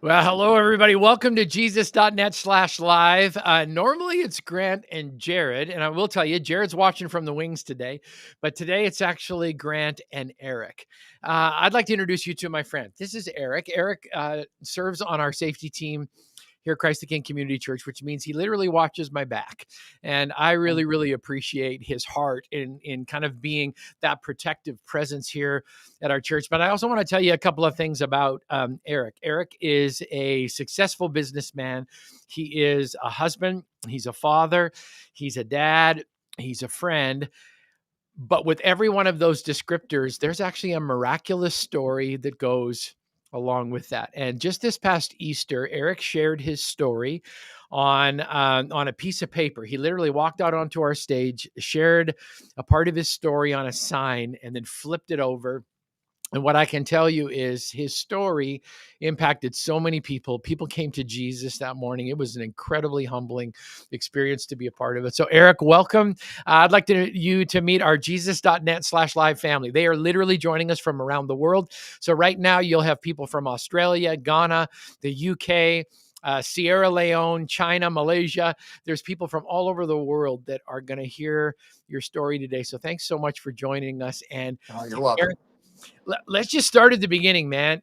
Well, hello, everybody. Welcome to Jesus.net/live. Normally it's Grant and Jared, and I will tell you, Jared's watching from the wings today, but today it's actually Grant and Eric. I'd like to introduce you to my friend. This is Eric. Eric serves on our safety team here at Christ the King Community Church, which means he literally watches my back. And I really, really appreciate his heart in kind of being that protective presence here at our church. But I also want to tell you a couple of things about Eric. Eric is a successful businessman. He is a husband. He's a father. He's a dad. He's a friend. But with every one of those descriptors, there's actually a miraculous story that goes along with that. And just this past Easter, Eric shared his story on a piece of paper. He literally walked out onto our stage, shared a part of his story on a sign, and then flipped it over. And what I can tell you is his story impacted so many people. People came to Jesus that morning. It was an incredibly humbling experience to be a part of it. So, Eric, welcome. I'd like you to meet our Jesus.net/live family. They are literally joining us from around the world. So, right now, you'll have people from Australia, Ghana, the UK, Sierra Leone, China, Malaysia. There's people from all over the world that are going to hear your story today. So, thanks so much for joining us. And You're welcome. Eric, let's just start at the beginning, man.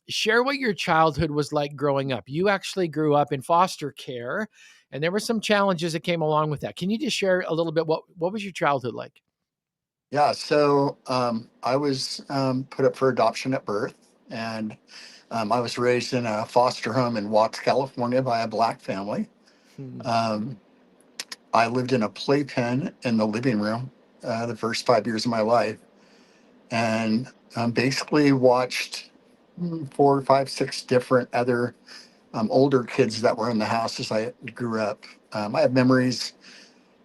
Share what your childhood was like growing up. You actually grew up in foster care, and there were some challenges that came along with that. Can you just share a little bit what was your childhood like? Yeah, so I was put up for adoption at birth, and I was raised in a foster home in Watts, California, by a black family. Hmm. Um, I lived in a playpen in the living room the first 5 years of my life, and basically watched four, five, six different other older kids that were in the house as I grew up. I have memories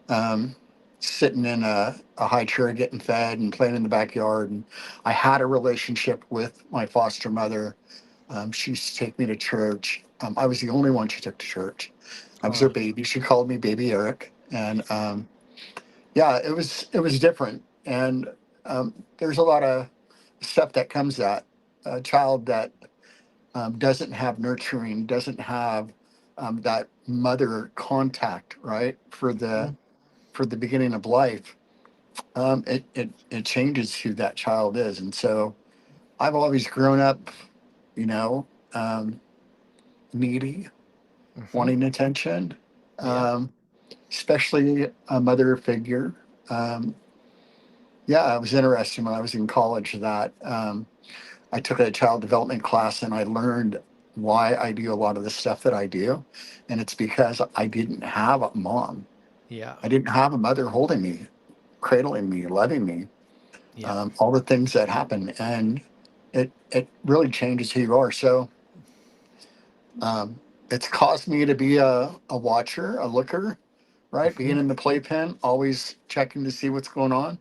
um, sitting in a high chair getting fed and playing in the backyard. And I had a relationship with my foster mother. She used to take me to church. I was the only one she took to church. I was her Oh, baby. She called me Baby Eric. And yeah, it was different. And there's a lot of stuff that comes that a child that doesn't have nurturing, doesn't have that mother contact, right? For the beginning of life, it changes who that child is. And so I've always grown up, you know, um, needy, mhm. wanting attention, Yeah. um, especially a mother figure. Um, yeah, it was interesting when I was in college that I took a child development class and I learned why I do a lot of the stuff that I do. And it's because I didn't have a mom. Yeah. I didn't have a mother holding me, cradling me, loving me, Yeah. all the things that happen, and it really changes who you are. So um, it's caused me to be a watcher, a looker, right? Being Mhm. in the playpen, always checking to see what's going on.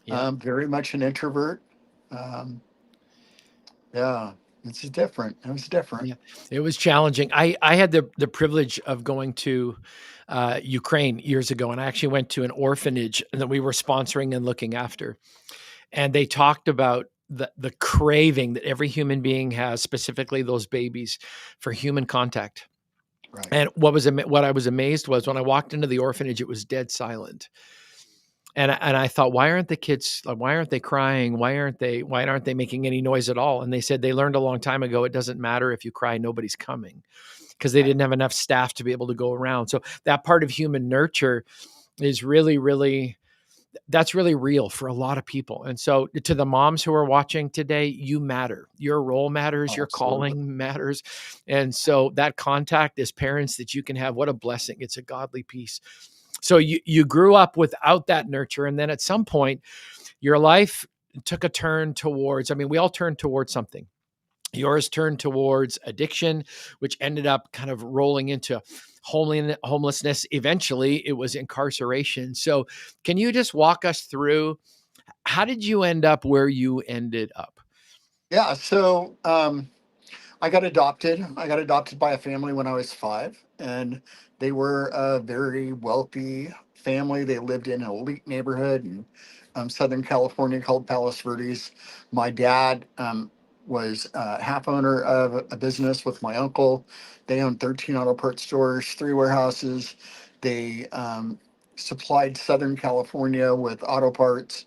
Yeah. Very much an introvert. Um, yeah, it's different. It was different. Yeah. It was challenging. I had the privilege of going to Ukraine years ago, and I actually went to an orphanage that we were sponsoring and looking after. And they talked about the craving that every human being has, specifically those babies, for human contact. Right. And what I was amazed was when I walked into the orphanage, it was dead silent. And I thought, why aren't the kids? Why aren't they crying? Why aren't they making any noise at all? And they said they learned a long time ago it doesn't matter if you cry, nobody's coming, because they Right. didn't have enough staff to be able to go around. So that part of human nurture is really, really, that's really real for a lot of people. And so to the moms who are watching today, you matter. Your role matters, Oh, your absolutely. calling matters. And so that contact as parents that you can have, what a blessing. It's a godly piece. So you grew up without that nurture, and then at some point your life took a turn towards, I mean, we all turn towards something. Yours turned towards addiction, which ended up kind of rolling into homelessness. Eventually, it was incarceration. So, can you just walk us through how did you end up where you ended up? Yeah. So I got adopted. I got adopted by a family when I was 5, and they were a very wealthy family. They lived in an elite neighborhood in Southern California called Palos Verdes. My dad was half owner of a business with my uncle. They owned 13 auto parts stores, three warehouses. They supplied Southern California with auto parts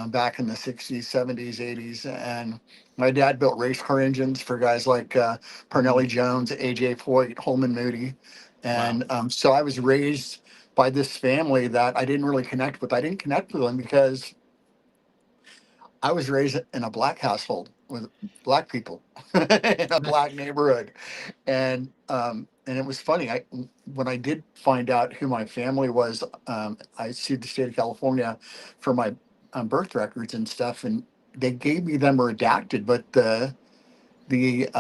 back in the 60s, 70s, 80s. And my dad built race car engines for guys like Mm. Parnelli Jones, AJ Foyt, Holman Moody. Wow. And so I was raised by this family that I didn't really connect with. I didn't connect with them because I was raised in a black household with black people in a black neighborhood, and it was funny. I When I did find out who my family was, I sued the state of California for my birth records and stuff, and they gave me them redacted. But the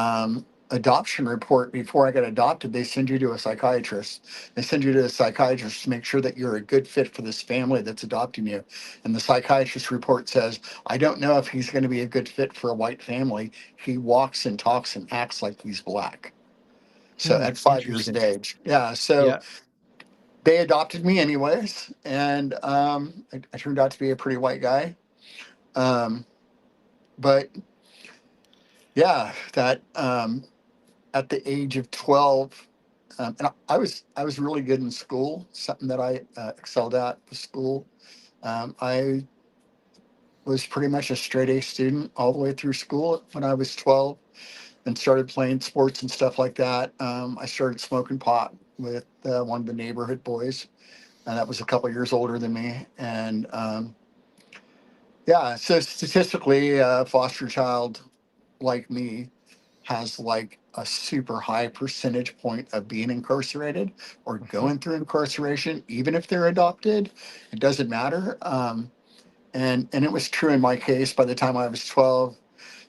adoption report before I got adopted, they send you to a psychiatrist. They send you to a psychiatrist to make sure that you're a good fit for this family that's adopting you. And the psychiatrist report says, I don't know if he's going to be a good fit for a white family. He walks and talks and acts like he's black. So Hmm. at 5 years of Interesting. age. Yeah. So Yeah. they adopted me anyways. And I turned out to be a pretty white guy. Um, but yeah, that at the age of 12, and I was really good in school. Something that I excelled at was school. I was pretty much a straight A student all the way through school when I was 12, and started playing sports and stuff like that. I started smoking pot with one of the neighborhood boys, and that was a couple years older than me. And yeah, so statistically, a foster child like me has like a super high percentage point of being incarcerated or Hmm. going through incarceration, even if they're adopted. It doesn't matter. And it was true in my case. By the time I was 12,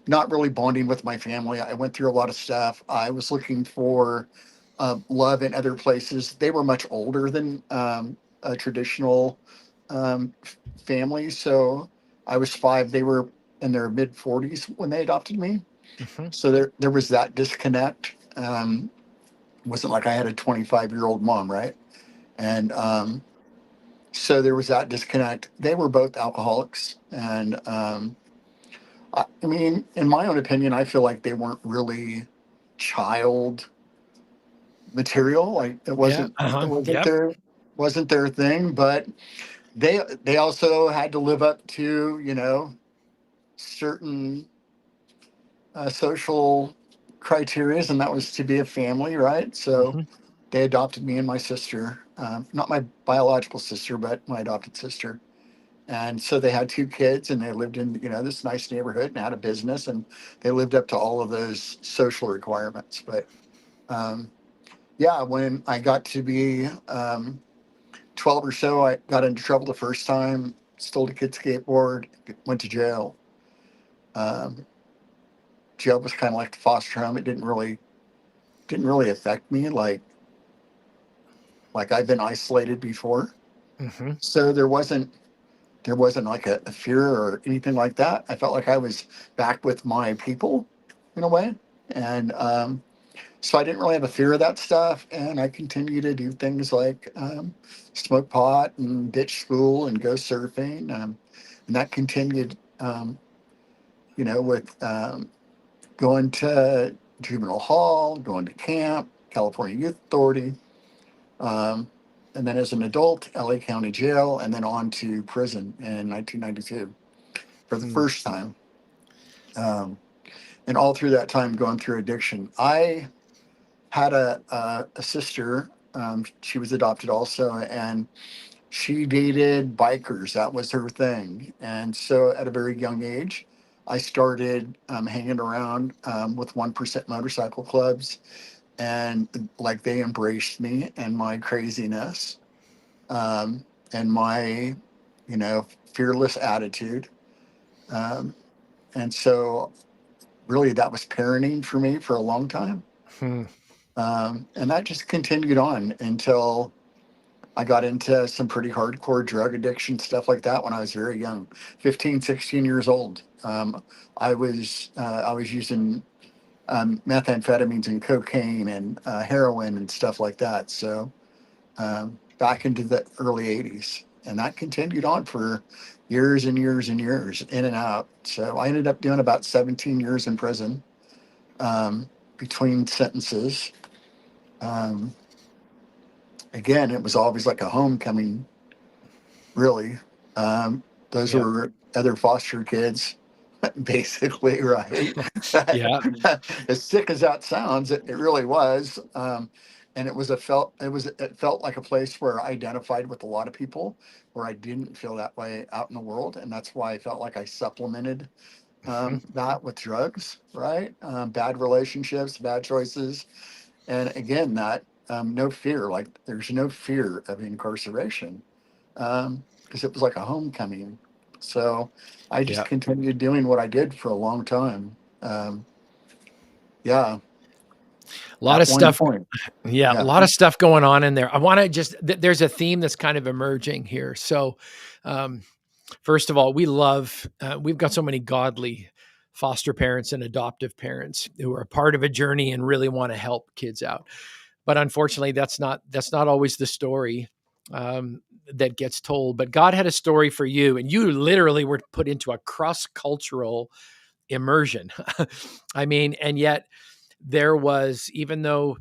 not really bonding with my family. I went through a lot of stuff. I was looking for love in other places. They were much older than a traditional family. So I was 5. They were in their mid 40s when they adopted me. Hmm. So there was that disconnect. Wasn't like I had a 25-year-old mom, right? And so there was that disconnect. They were both alcoholics, and I mean, in my own opinion, I feel like they weren't really child material. Like Yeah. it Uh-huh. wasn't Yep. their thing. But they also had to live up to certain social criterias, and that was to be a family, right? So Hmm. they adopted me and my sister, not my biological sister, but my adopted sister. And so they had 2 kids, and they lived in this nice neighborhood and had a business, and they lived up to all of those social requirements. But um, yeah, when I got to be 12 or so, I got into trouble the first time, stole a kid's skateboard, went to jail. Um, Jail was kind of like the foster home. It didn't really affect me like I've been isolated before. Hmm. So there wasn't like a fear or anything like that. I felt like I was back with my people in a way. And so I didn't really have a fear of that stuff. And I continued to do things like smoke pot and ditch school and go surfing. And that continued, with going to juvenile hall, going to camp, California Youth Authority. Um, and then as an adult, LA County Jail, and then on to prison in 1992 for the Hmm. first time. Um, and all through that time, going through addiction. I had a sister. She was adopted also, and she dated bikers. That was her thing. And so at a very young age, I started hanging around with 1% motorcycle clubs, and like they embraced me and my craziness, um, and my, fearless attitude. Um, and so really that was parenting for me for a long time. Hmm. And that just continued on until I got into some pretty hardcore drug addiction stuff like that when I was very young, 15, 16 years old. I was using methamphetamines and cocaine and heroin and stuff like that. So back into the early 80s. And that continued on for, years and years and years in and out. So I ended up doing about 17 years in prison, between sentences. Um, Again, it was always like a homecoming, really. Um, those Yep. were other foster kids, basically, right? Yeah. As sick as that sounds, it really was. And it felt like a place where I identified with a lot of people, where I didn't feel that way out in the world, and that's why I felt like I supplemented Mhm. that with drugs, right? Bad relationships, bad choices, and again, that no fear. Like there's no fear of incarceration, because it was like a homecoming. So I just Yeah. continued doing what I did for a long time. Um, yeah, A lot at of one stuff. point. Yeah, a Yeah. lot of stuff going on in there. I want to there's a theme that's kind of emerging here. So, um, first of all, we've got so many godly foster parents and adoptive parents who are a part of a journey and really want to help kids out. But unfortunately, that's not always the story that gets told. But God had a story for you, and you literally were put into a cross cultural immersion. I mean, and yet there was, even though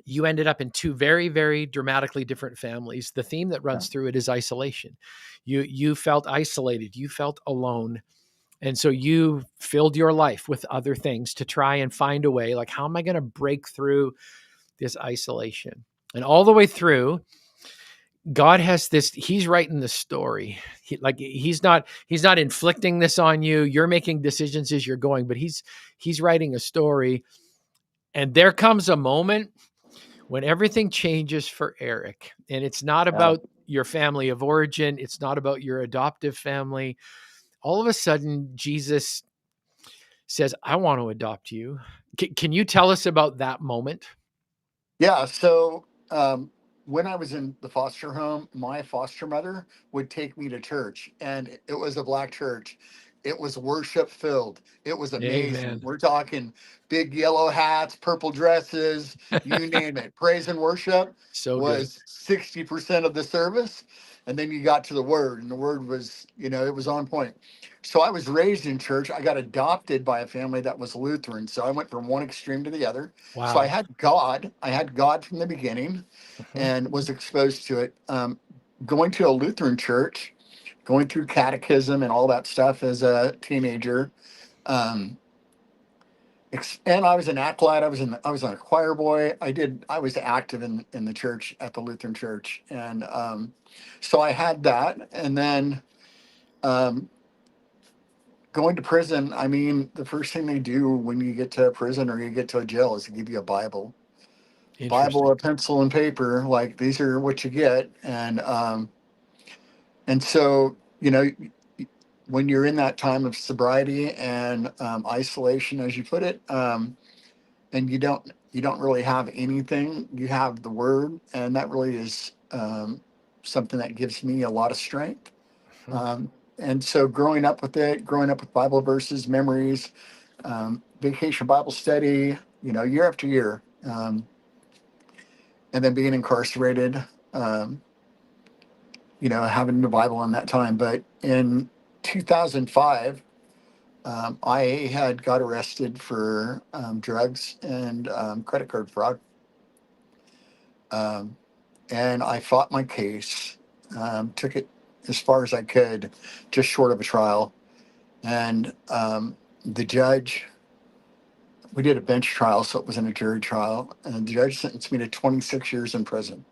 you ended up in two very, very dramatically different families, the theme that Yeah. runs through it is isolation. You felt isolated, you felt alone, and so you filled your life with other things to try and find a way, like, how am I going to break through this isolation? And all the way through, God has this, he's writing the story. He's not inflicting this on you. You're making decisions as you're going, but he's writing a story. And there comes a moment when everything changes for Eric. And it's not Yeah. about your family of origin, it's not about your adoptive family. All of a sudden, Jesus says, I want to adopt you. Can you tell us about that moment? Yeah. So when I was in the foster home, my foster mother would take me to church, and it was a black church. It was worship filled. It was amazing. Amen. We're talking big yellow hats, purple dresses, you name it. Praise and worship So good. was 60% of the service. And then you got to the word, and the word was, it was on point. So I was raised in church. I got adopted by a family that was Lutheran. So I went from one extreme to the other. So I Wow. had God. I had God from the beginning, Mhm. and was exposed to it. Going to a Lutheran church, going through catechism and all that stuff as a teenager. Um, and I was an acolyte. I was a choir boy. I was active in the church at the Lutheran church, and so I had that. And then um, going to prison. I mean, the first thing they do when you get to a prison or you get to a jail is to give you a Bible, Interesting. a pencil and paper. Like these are what you get, and so when you're in that time of sobriety and isolation, as you put it, and you don't really have anything. You have the Word, and that really is something that gives me a lot of strength. Mhm. Um, and so growing up with it, growing up with Bible verses, memories, vacation Bible study, year after year. And then being incarcerated, um, having the Bible in that time. But in 2005, I had got arrested for drugs and credit card fraud. Um, and I fought my case, took it as far as I could, just short of a trial. And the judge, we did a bench trial, so it wasn't a jury trial. And the judge sentenced me to 26 years in prison.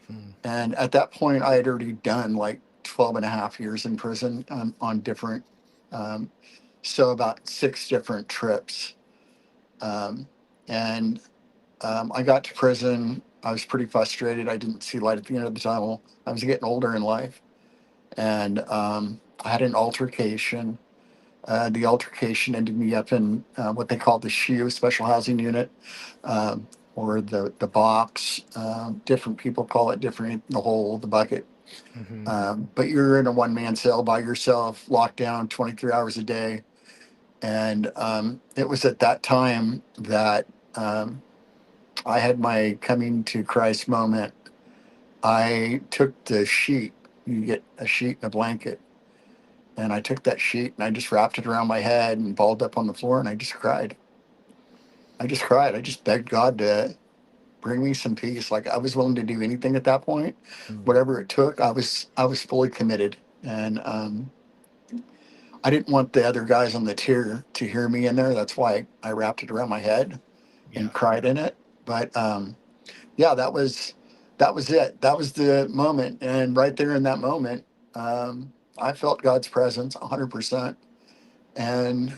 Hmm. And at that point, I had already done like 12 and a half years in prison on different, um, so about six different trips. Um, and I got to prison. I was pretty frustrated. I didn't see light at the end of the tunnel. I was getting older in life. And I had an altercation. The altercation ended me up in what they call the SHU, Special Housing Unit, um, or the box. Different people call it different, the hole, the bucket. Hmm. But you're in a one man cell by yourself, locked down 23 hours a day. And it was at that time that um, I had my coming to Christ moment. I took the sheet, you get a sheet and a blanket, And I took that sheet and I just wrapped it around my head and balled up on the floor and I just cried. I just cried. I just begged God to bring me some peace. Like I was willing to do anything at that point, Mm. whatever it took. I was fully committed, and I didn't want the other guys on the tier to hear me in there. That's why I wrapped it around my head Yeah. and cried in it. But yeah, that was it. That was the moment, and right there in that moment, I felt God's presence 100%, and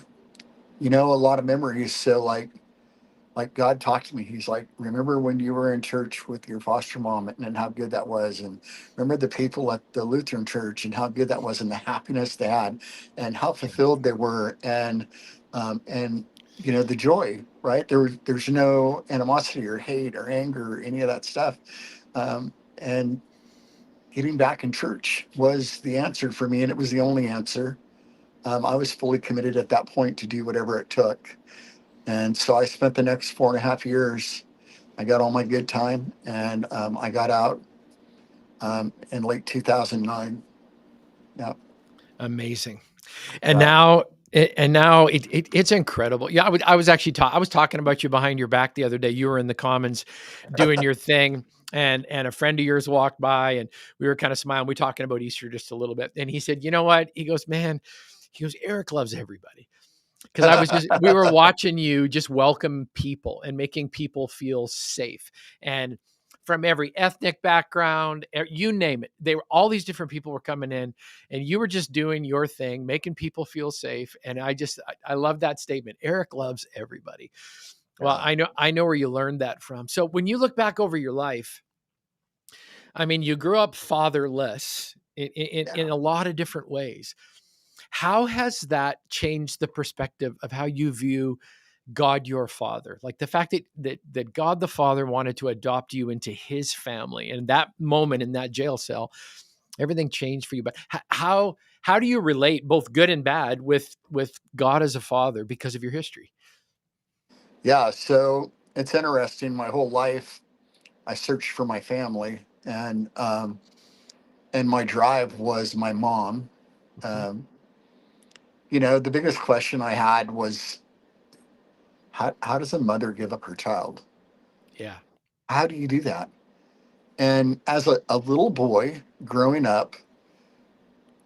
a lot of memories. So like God talked to me. He's like, remember when you were in church with your foster mom and how good that was, and remember the people at the Lutheran church and how good that was, and the happiness they had, and how Yeah. fulfilled they were, and the joy. Right there's no animosity or hate or anger or any of that stuff, and getting back in church was the answer for me, and it was the only answer. I was fully committed at that point to do whatever it took. And so I spent the next 4.5 years. I got all my good time, and I got out in late 2009. Yeah, Amazing. And yeah. now it's incredible. Yeah, I was talking about you behind your back the other day. You were in the comments doing your thing, and a friend of yours walked by, and we were kind of smiling. We talking about Easter just a little bit, and he said, "You know what?" He goes, "Man," he goes, "Eric loves everybody." Because we were watching you just welcome people and making people feel safe, and from every ethnic background, you name it, they were all these different people were coming in, and you were just doing your thing, making people feel safe. And I love that statement. Eric loves everybody. Well, Yeah, I know where you learned that from. So when you look back over your life, I mean, you grew up fatherless in yeah. a lot of different ways. How has that changed the perspective of how you view God your father? Like the fact that God the Father wanted to adopt you into his family, and that moment in that jail cell, everything changed for you. But how do you relate both good and bad with God as a father because of your history? Yeah, so it's interesting. My whole life, I searched for my family, and my drive was my mom. Mhm. Um, the biggest question I had was, how does a mother give up her child? Yeah. How do you do that? And as a little boy growing up,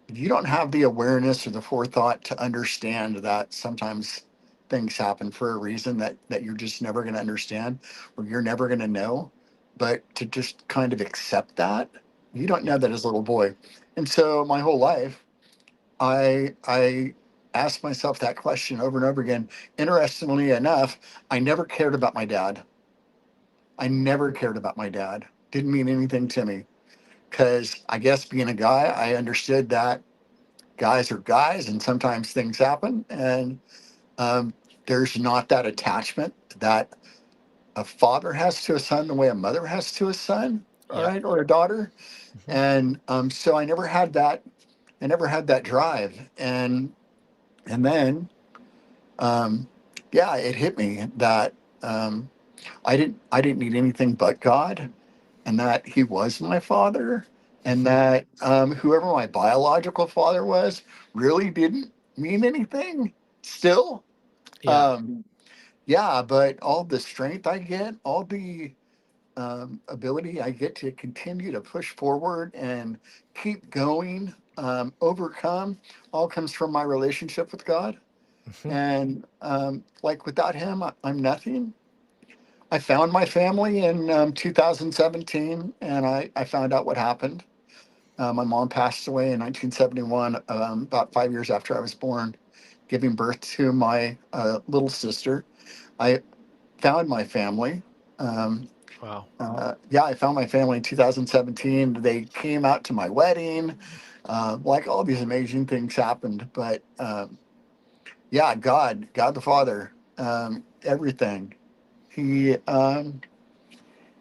you don't have the awareness or the forethought to understand that sometimes things happen for a reason that you're just never going to understand or you're never going to know. But to just kind of accept that, you don't Yeah. know that as a little boy. And so my whole life, I asked myself that question over and over again. Interestingly enough, I never cared about my dad. I never cared about my dad. Didn't mean anything to me because I guess being a guy, I understood that guys are guys and sometimes things happen. And um, there's not that attachment that a father has to a son the way a mother has to a son, all Yeah. right, or a daughter. Mhm. And so I never had that. I never had that drive. And then, um, yeah, it hit me that um, I didn't need anything but God, and that He was my father, and that whoever my biological father was really didn't mean anything. Still, Yeah. um, yeah, but all the strength I get, all the ability I get to continue to push forward and keep going, overcome, all comes from my relationship with God. Mhm. And like without Him, I'm nothing. I found my family in 2017, and I found out what happened. My mom passed away in 1971, about 5 years after I was born, giving birth to my little sister. I found my family. Um, Wow. yeah, I found my family in 2017. They came out to my wedding. Like all these amazing things happened, but yeah, God the Father, everything. He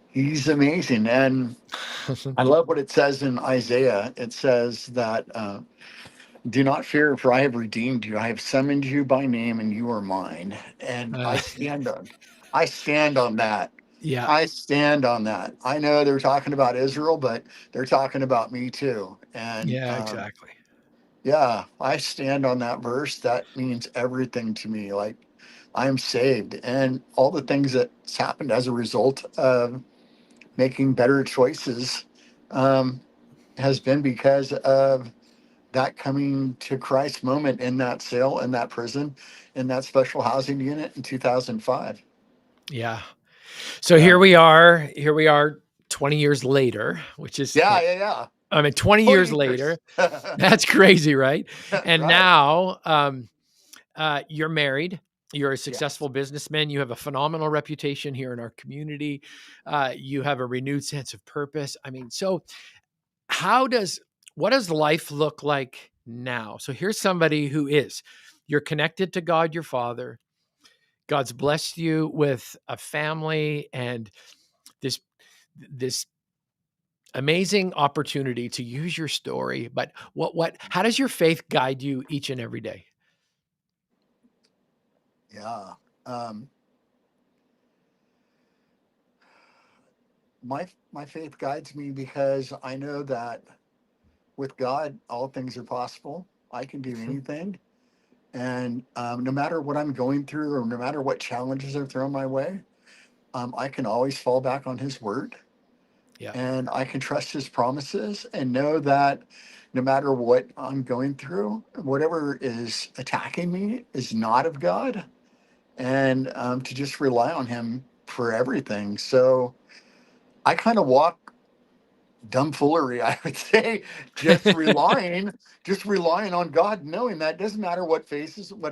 He's amazing, and I love what it says in Isaiah. It says that, "Do not fear, for I have redeemed you. I have summoned you by name, and you are mine." And Uh, I stand on that. yeah. I stand on that. I know they're talking about Israel, but they're talking about me too. And Yeah, exactly. Yeah, I stand on that verse. That means everything to me. Like, I'm saved, and all the things that's happened as a result of making better choices um, has been because of that coming to Christ moment in that cell, in that prison, in that special housing unit in 2005. Yeah. So Yeah. here we are 20 years later, which is Yeah, like, yeah, yeah. I mean, 20 years 20 later, years. that's crazy, right? And Right. now, you're married. You're a Yes. successful businessman. You have a phenomenal reputation here in our community. You have a renewed sense of purpose. I mean, so how does what does life look like now? So here's somebody who is you're connected to God, your Father. God's blessed you with a family and this this amazing opportunity to use your story. But how does your faith guide you each and every day? Yeah. Um, my faith guides me because I know that with God, all things are possible. I can do anything. And no matter what I'm going through or no matter what challenges are thrown my way, I can always fall back on His word Yeah. and I can trust His promises and know that no matter what I'm going through, whatever is attacking me is not of God, and to just rely on Him for everything. So I kind of walk dumbfoolery, I would say, just relying on God, knowing that it doesn't matter what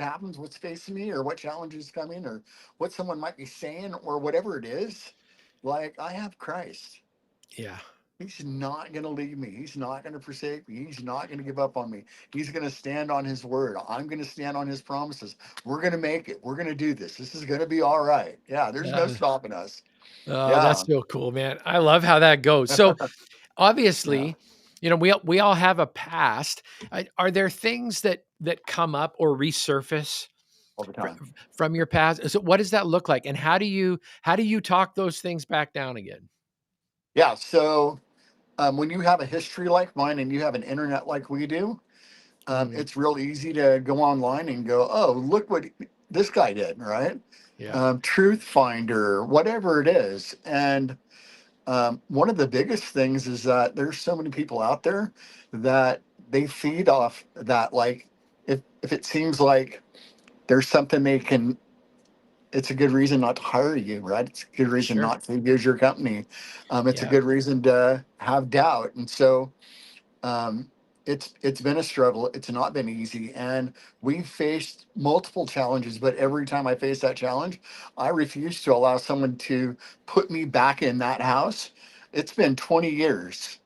happens, what's facing me, or what challenges come in, or what someone might be saying, or whatever it is. Like, I have Christ. Yeah. He's not going to leave me. He's not going to forsake me. He's not going to give up on me. He's going to stand on His word. I'm going to stand on His promises. We're going to make it. We're going to do this. This is going to be all right. Yeah, there's no Yeah. stopping us. Oh, Yeah. that's so cool, man. I love how that goes. So Yeah. obviously, we all have a past. Are there things that come up or resurface All the fr- time. from your past? So what does that look like, and how do you talk those things back down again? Yeah. So when you have a history like mine and you have an internet like we do, Mm, it's real easy to go online and go, oh, look what this guy did, right? yeah, Truth Finder, whatever it is. And one of the biggest things is that there's so many people out there that they feed off that. Like, if it seems like there's something they can, it's a good reason not to hire you, right? It's a good reason sure, not to use your company. It's a yeah, good reason to have doubt. And so um, it's been a struggle. It's not been easy, and we've faced multiple challenges. But every time I face that challenge, I refuse to allow someone to put me back in that house. It's been 20 years.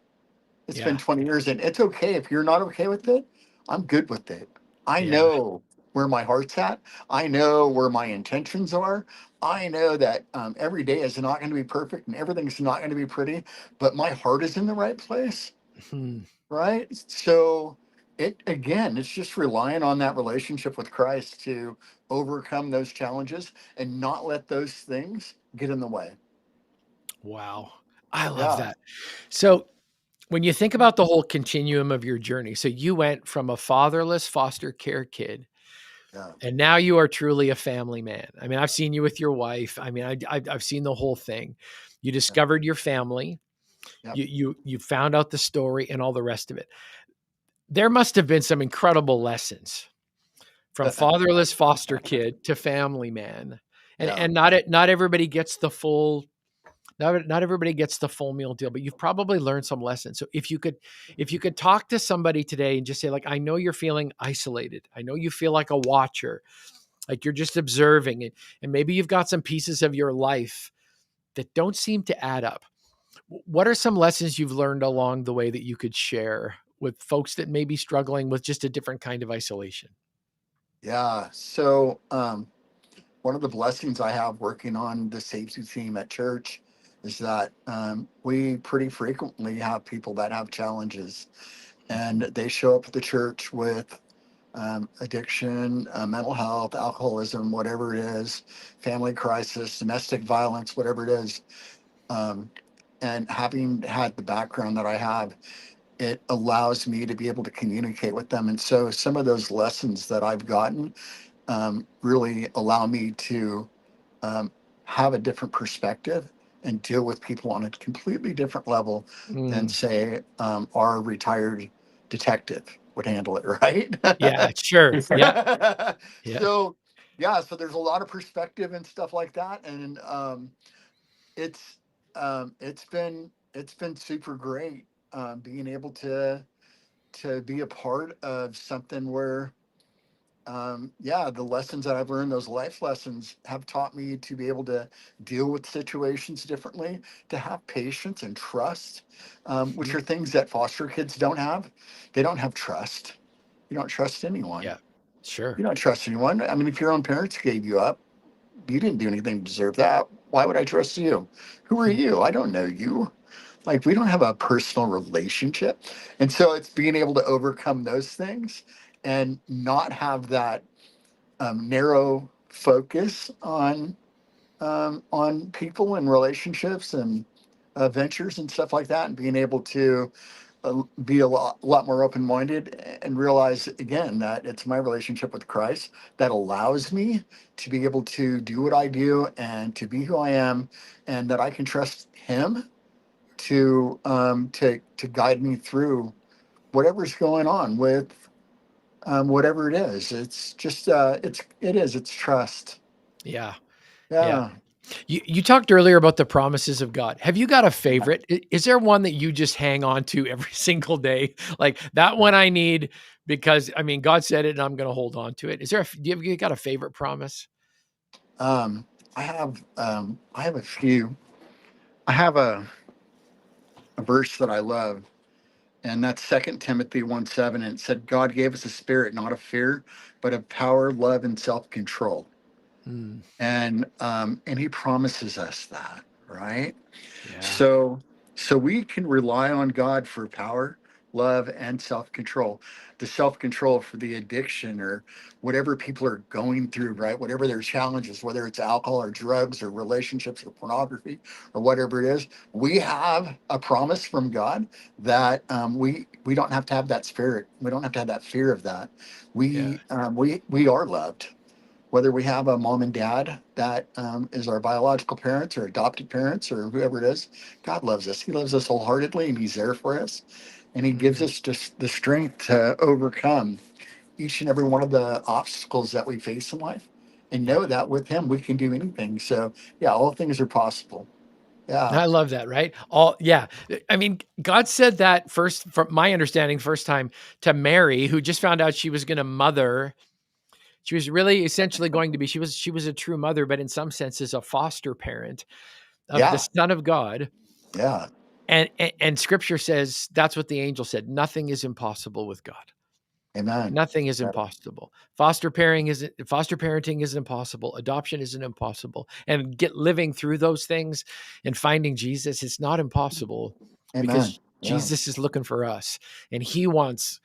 It's been yeah, 20 years, and it's okay if you're not okay with it. I'm good with it. I yeah. know where my heart's at. I know where my intentions are. I know that every day is not going to be perfect and everything's not going to be pretty, but my heart is in the right place, Hmm. right? So it again, it's just relying on that relationship with Christ to overcome those challenges and not let those things get in the way. Wow, I love Yeah, that. So when you think about the whole continuum of your journey, so you went from a fatherless foster care kid, yeah, and now you are truly a family man. I mean, I've seen you with your wife. I mean, I've seen the whole thing. You yeah, discovered your family. yeah. You found out the story and all the rest of it. There must have been some incredible lessons from fatherless foster kid to family man, and Yeah. not everybody gets the full not everybody gets the full meal deal, but you've probably learned some lessons. So if you could talk to somebody today and just say, like, I know you're feeling isolated. I know you feel like a watcher, like you're just observing it, and maybe you've got some pieces of your life that don't seem to add up. What are some lessons you've learned along the way that you could share with folks that may be struggling with just a different kind of isolation? Yeah. So, one of the blessings I have working on the safety team at church is that we pretty frequently have people that have challenges, and Mhm. they show up at the church with addiction, mental health, alcoholism, whatever it is, family crisis, domestic violence, whatever it is. Um, and having had the background that I have, it allows me to be able to communicate with them. And so some of those lessons that I've gotten really allow me to um, have a different perspective and deal with people on a completely different level than, Mm, say, our retired detective would handle it, right? yeah, sure. Yeah, yeah. So, yeah, so there's a lot of perspective and stuff like that, and it's it's been super great being able to be a part of something where yeah, the lessons that I've learned, those life lessons, have taught me to be able to deal with situations differently, to have patience and trust, which Mhm. are things that foster kids don't have. They don't have trust. You don't trust anyone. Yeah, sure. You don't trust anyone. I mean, if your own parents gave you up, you didn't do anything to deserve that. Why would I trust you? Who are Hmm. you? I don't know you. Like, we don't have a personal relationship. And so it's being able to overcome those things and not have that narrow focus on people and relationships and ventures and stuff like that, and being able to be a lot more open minded and realize again that it's my relationship with Christ that allows me to be able to do what I do and to be who I am, and that I can trust Him to guide me through whatever's going on with whatever it is. It's just it's trust. Yeah, yeah. Yeah. You talked earlier about the promises of God. Have you got a favorite? Is there one that you just hang on to every single day? Like that one I need because I mean God said it and I'm going to hold on to it. Is there you got a favorite promise? Um, I have a few. I have a verse that I love, and that's Second Timothy 1:7, and it said, God gave us a spirit not of fear, but of power, love, and self-control. Mm, And He promises us that, right? yeah. So so we can rely on God for power, love, and self-control. The self-control for the addiction or whatever people are going through, right? Whatever their challenges, whether it's alcohol or drugs or relationships or pornography or whatever it is, we have a promise from God that we don't have to have that spirit. We don't have to have that fear of that. Yeah. We are loved, whether we have a mom and dad that is our biological parents or adopted parents or whoever it is. God loves us. He loves us wholeheartedly, and He's there for us. And He gives Mm, us just the strength to overcome each and every one of the obstacles that we face in life, and know yeah. that with Him we can do anything. So yeah, all things are possible. Yeah, I love that, right? All yeah. I mean, God said that first, from my understanding, first time to Mary, who just found out she was going to mother. She was really essentially going to be. She was a true mother, but in some senses, a foster parent of the yeah, Son of God. yeah. And Scripture says that's what the angel said. Nothing is impossible with God. Amen. Nothing is Yeah. impossible. Foster parenting isn't impossible. Adoption isn't impossible. And get living through those things and finding Jesus, it's not impossible Amen. because Yeah, Jesus is looking for us and he wants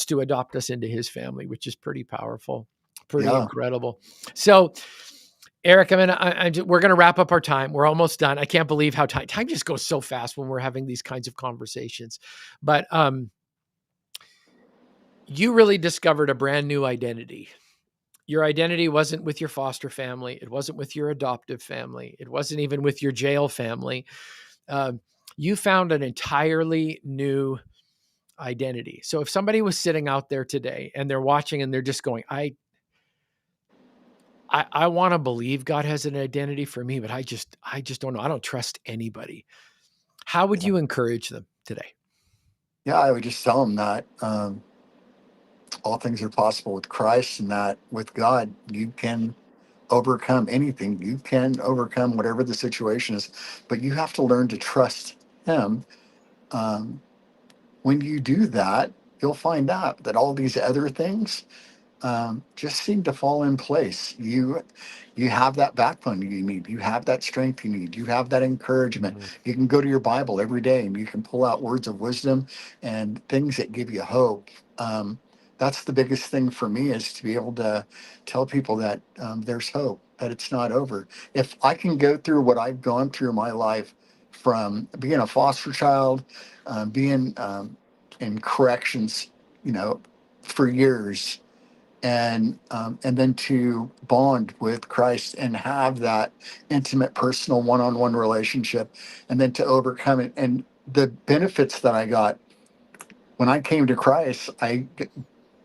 to adopt us into his family, which is pretty powerful, pretty yeah. incredible. So, Eric, we're going to wrap up our time. We're almost done. I can't believe how time just goes so fast when we're having these kinds of conversations. But you really discovered a brand new identity. Your identity wasn't with your foster family. It wasn't with your adoptive family. It wasn't even with your jail family. Um, you found an entirely new identity. So if somebody was sitting out there today and they're watching and they're just going, I want to believe God has an identity for me, but I just don't know. I don't trust anybody. How would Yeah. you encourage them today? Yeah, I would just tell them that all things are possible with Christ, and that with God you can overcome anything. You can overcome whatever the situation is, but you have to learn to trust Him. Um, when you do that, you'll find out that all these other things just seem to fall in place. You have that backbone you need. You have that strength you need. You have that encouragement. Mhm. You can go to your Bible every day and you can pull out words of wisdom and things that give you hope. That's the biggest thing for me, is to be able to tell people that there's hope, that it's not over. If I can go through what I've gone through in my life from being a foster child, being in corrections, you know, for years, and then to bond with Christ and have that intimate, personal, one-on-one relationship, and then to overcome it. And the benefits that I got when I came to Christ,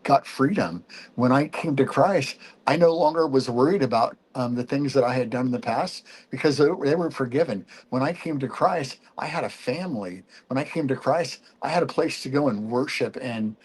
got freedom. When I came to Christ, I no longer was worried about the things that I had done in the past because they were forgiven. When I came to Christ, I had a family. When I came to Christ, I had a place to go and worship and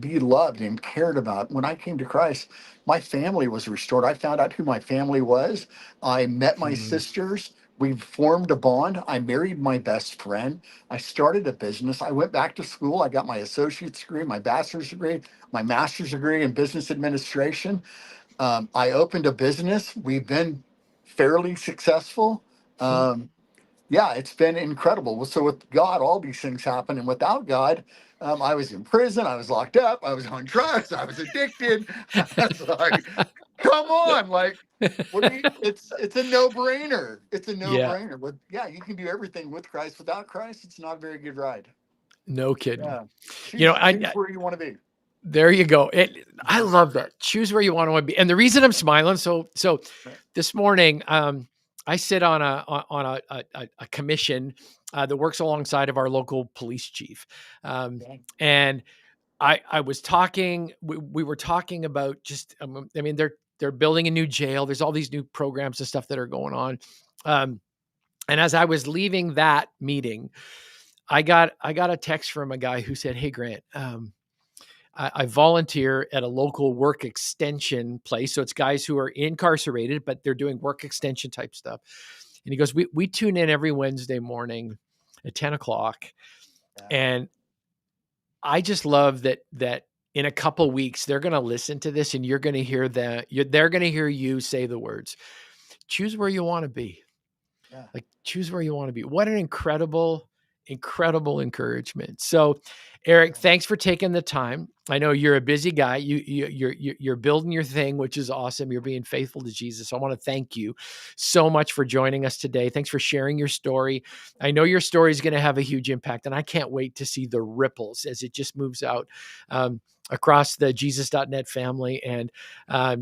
be loved and cared about. When I came to Christ, my family was restored. I found out who my family was. I met my Mm, sisters. We formed a bond. I married my best friend. I started a business. I went back to school. I got my associate's degree, my bachelor's degree, my master's degree in business administration. I opened a business. We've been fairly successful. mm. Um, yeah, it's been incredible. So with God, all these things happen, and without God, I was in prison. I was locked up. I was on drugs. I was addicted. I was like, come on, like, what do you? It's a no brainer. It's a no Yeah, brainer. But yeah, you can do everything with Christ. Without Christ, it's not a very good ride. no kidding. Yeah, You know, choose where you want to be. there you go. I Mhm. love that. Choose where you want to be. And the reason I'm smiling, so Right. this morning, I sit on a commission that works alongside of our local police chief, Yeah. and I was talking. We were talking about just. I mean, they're building a new jail. There's all these new programs and stuff that are going on. Um, and as I was leaving that meeting, I got a text from a guy who said, "Hey Grant, I volunteer at a local work extension place. So it's guys who are incarcerated, but they're doing work extension type stuff." And he goes, we tune in every Wednesday morning at 10 o'clock. Yeah. And I just love that in a couple weeks, they're going to listen to this and you're going to hear they're going to hear you say the words, choose where you want to be. Yeah. Like, choose where you want to be. What an incredible, incredible encouragement. So, Eric, Yeah. thanks for taking the time. I know you're a busy guy. You're building your thing, which is awesome. You're being faithful to Jesus. So I want to thank you so much for joining us today. Thanks for sharing your story. I know your story is going to have a huge impact, and I can't wait to see the ripples as it just moves out across the Jesus.net family. And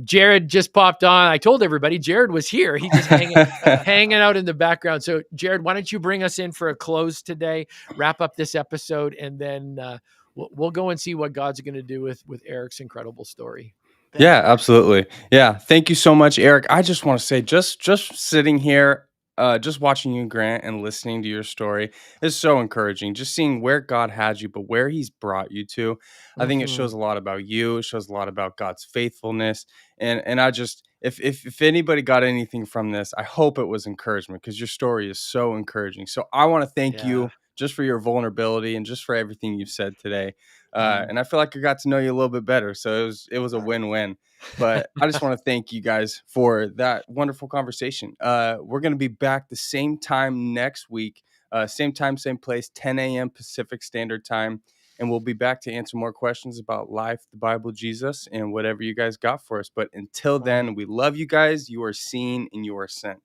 Jared just popped on. I told everybody Jared was here. He just hanging out in the background. So, Jared, why don't you bring us in for a close today, wrap up this episode, and then we'll go and see what God's going to do with Eric's incredible story. Thanks, Yeah, Grant. absolutely. Yeah, thank you so much, Eric. I just want to say, just sitting here, just watching you, Grant, and listening to your story is so encouraging. Just seeing where God had you, but where He's brought you to, I think it Mm-hmm. shows a lot about you. It shows a lot about God's faithfulness, and I just, if anybody got anything from this, I hope it was encouragement because your story is so encouraging. So I want to thank Yeah. you just for your vulnerability and just for everything you've said today. Mm. And I feel like I got to know you a little bit better. So it was a win-win. But I just want to thank you guys for that wonderful conversation. We're going to be back the same time next week, same time, same place, 10 a.m. Pacific Standard Time. And we'll be back to answer more questions about life, the Bible, Jesus, and whatever you guys got for us. But until Wow. then, we love you guys. You are seen and you are sent.